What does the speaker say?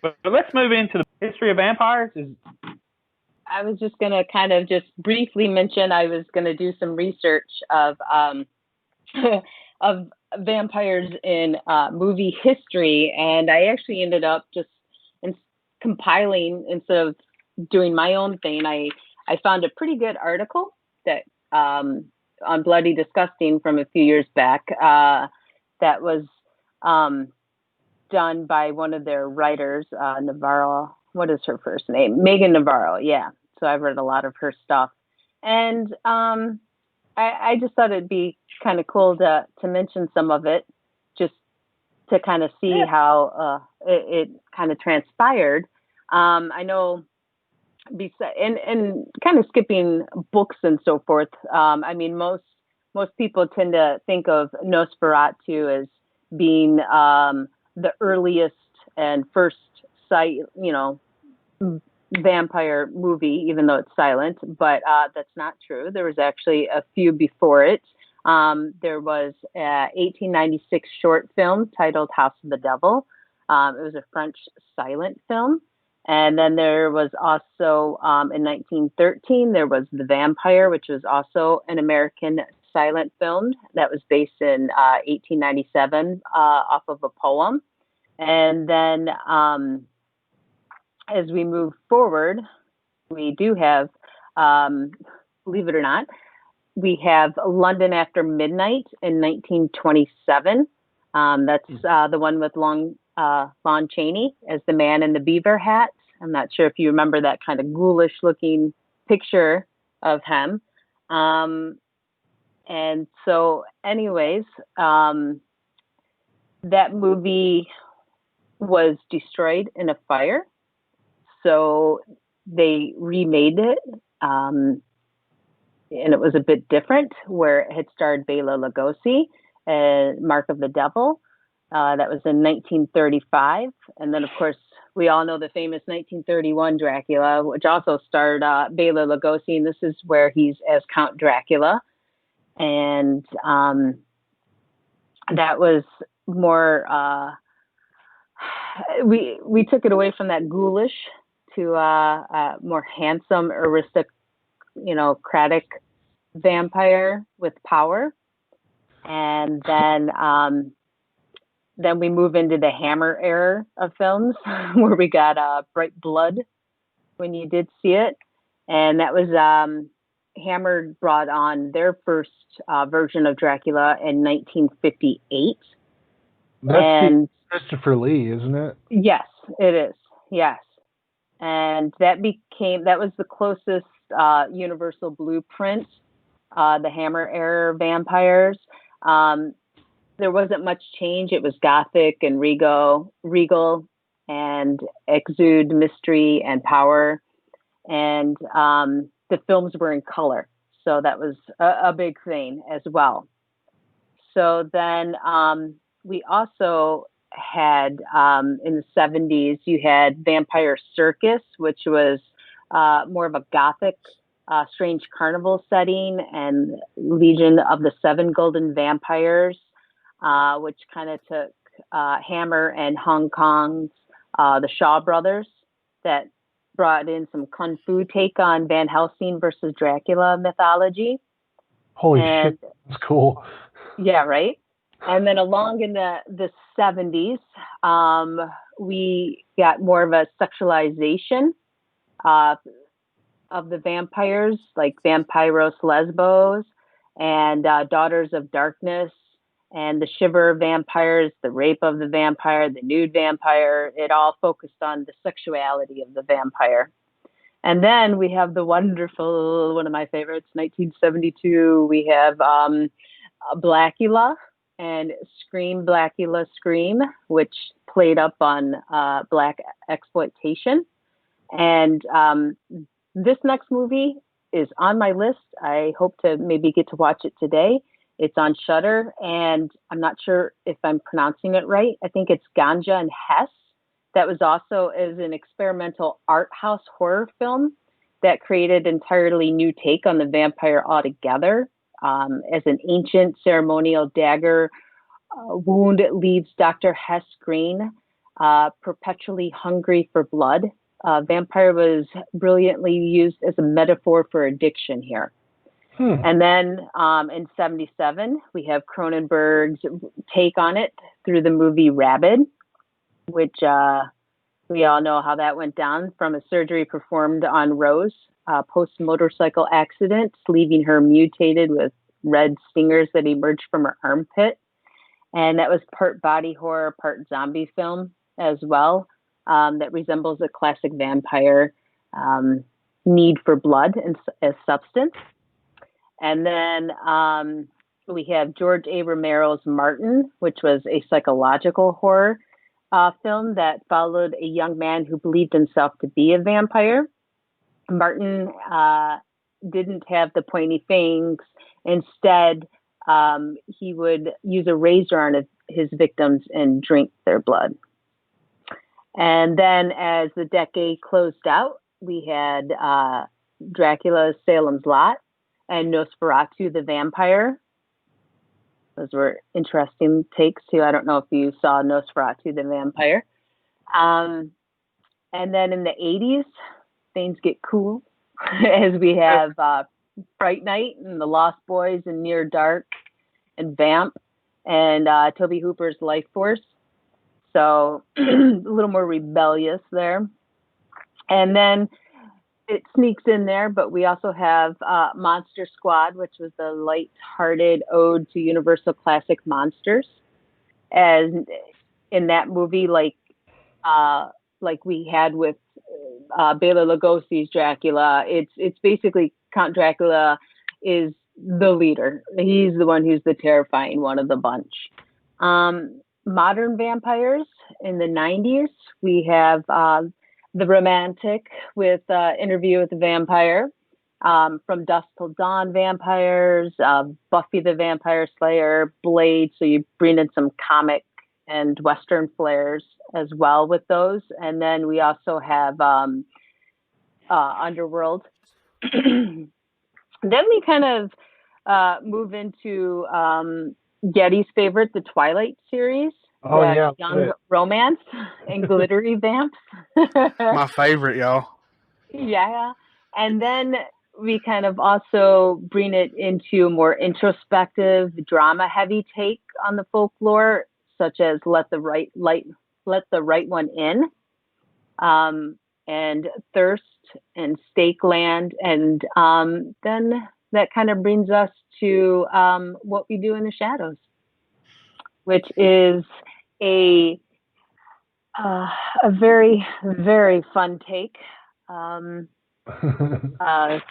But let's move into the history of vampires. I was just going to kind of just briefly mention I was going to do some research of of vampires in movie history, and I actually ended up just compiling instead of doing my own thing. I found a pretty good article that on Bloody Disgusting from a few years back that was done by one of their writers, Navarro. What is her first name? Megan Navarro. Yeah. So I've read a lot of her stuff, and I just thought it'd be kind of cool to mention some of it, just to kind of see how it kind of transpired. I know, and kind of skipping books and so forth. I mean, most people tend to think of Nosferatu as being the earliest and first vampire movie, even though it's silent, but that's not true. There was actually a few before it. There was a 1896 short film titled House of the Devil. It was a French silent film. And then there was also, in 1913, there was The Vampire, which was also an American silent film that was based in 1897 off of a poem. And then as we move forward, we do have, believe it or not, we have London After Midnight in 1927. That's the one with Lon Chaney as the man in the beaver hat. I'm not sure if you remember that kind of ghoulish looking picture of him. And so anyways, that movie was destroyed in a fire. So they remade it, and it was a bit different, where it had starred Bela Lugosi and Mark of the Devil. That was in 1935. And then, of course, we all know the famous 1931 Dracula, which also starred Bela Lugosi, and this is where he's as Count Dracula. And that was more, we took it away from that ghoulish to a more handsome, aristocratic vampire with power. And then we move into the Hammer era of films, where we got Bright Blood, when you did see it. And that was Hammer brought on their first version of Dracula in 1958. That's Christopher Lee, isn't it? Yes, it is. Yes. And that was the closest universal blueprint, the Hammer era vampires. There wasn't much change. It was gothic and regal, and exude mystery and power. And the films were in color. So that was a big thing as well. So then we also had, in the 70s, you had Vampire Circus, which was more of a gothic, strange carnival setting, and Legion of the Seven Golden Vampires, which kind of took Hammer and Hong Kong's the Shaw Brothers, that brought in some kung fu take on Van Helsing versus Dracula mythology. Holy shit, that's cool. Yeah, right? And then along in the 70s, we got more of a sexualization of the vampires, like Vampiros Lesbos and Daughters of Darkness, and the Shiver Vampires, the Rape of the Vampire, the Nude Vampire. It all focused on the sexuality of the vampire. And then we have the wonderful, one of my favorites, 1972, we have Blackula and Scream, Blackula, Scream, which played up on Black exploitation. And this next movie is on my list. I hope to maybe get to watch it today. It's on Shudder, and I'm not sure if I'm pronouncing it right. I think it's Ganja and Hess. That was also as an experimental art house horror film that created an entirely new take on the vampire altogether. As an ancient ceremonial dagger wound leaves Dr. Hess green. perpetually hungry for blood. Vampire was brilliantly used as a metaphor for addiction here. And then in 1977, we have Cronenberg's take on it through the movie Rabid, which we all know how that went down from a surgery performed on Rose post-motorcycle accident, leaving her mutated with red stingers that emerged from her armpit. And that was part body horror, part zombie film as well, that resembles a classic vampire need for blood as substance. And then we have George A. Romero's Martin, which was a psychological horror film that followed a young man who believed himself to be a vampire. Martin didn't have the pointy fangs. Instead, he would use a razor on his victims and drink their blood. And then as the decade closed out, we had Dracula's Salem's Lot and Nosferatu the Vampire. Those were interesting takes too. I don't know if you saw Nosferatu the Vampire. And then in the 80s, things get cool as we have Fright Night and The Lost Boys and Near Dark and Vamp and Tobe Hooper's Life Force. So a little more rebellious there. And then it sneaks in there, but we also have Monster Squad, which was the light-hearted ode to Universal classic monsters. As in that movie, like we had with Bela Lugosi's Dracula, it's basically Count Dracula is the leader. He's the one who's the terrifying one of the bunch. Modern vampires in the 90s, we have The Romantic with Interview with the Vampire, From Dusk Till Dawn vampires, Buffy the Vampire Slayer, Blade. So you bring in some comic and Western flares as well with those. And then we also have Underworld. Then we kind of move into Getty's favorite, the Twilight series. Oh, yeah. Young romance and glittery vamps. My favorite, y'all. Yeah. And then we kind of also bring it into a more introspective, drama-heavy take on the folklore, such as Let the Right One In, and Thirst and Stakeland. And then that kind of brings us to What We Do in the Shadows, which is a very, very fun take.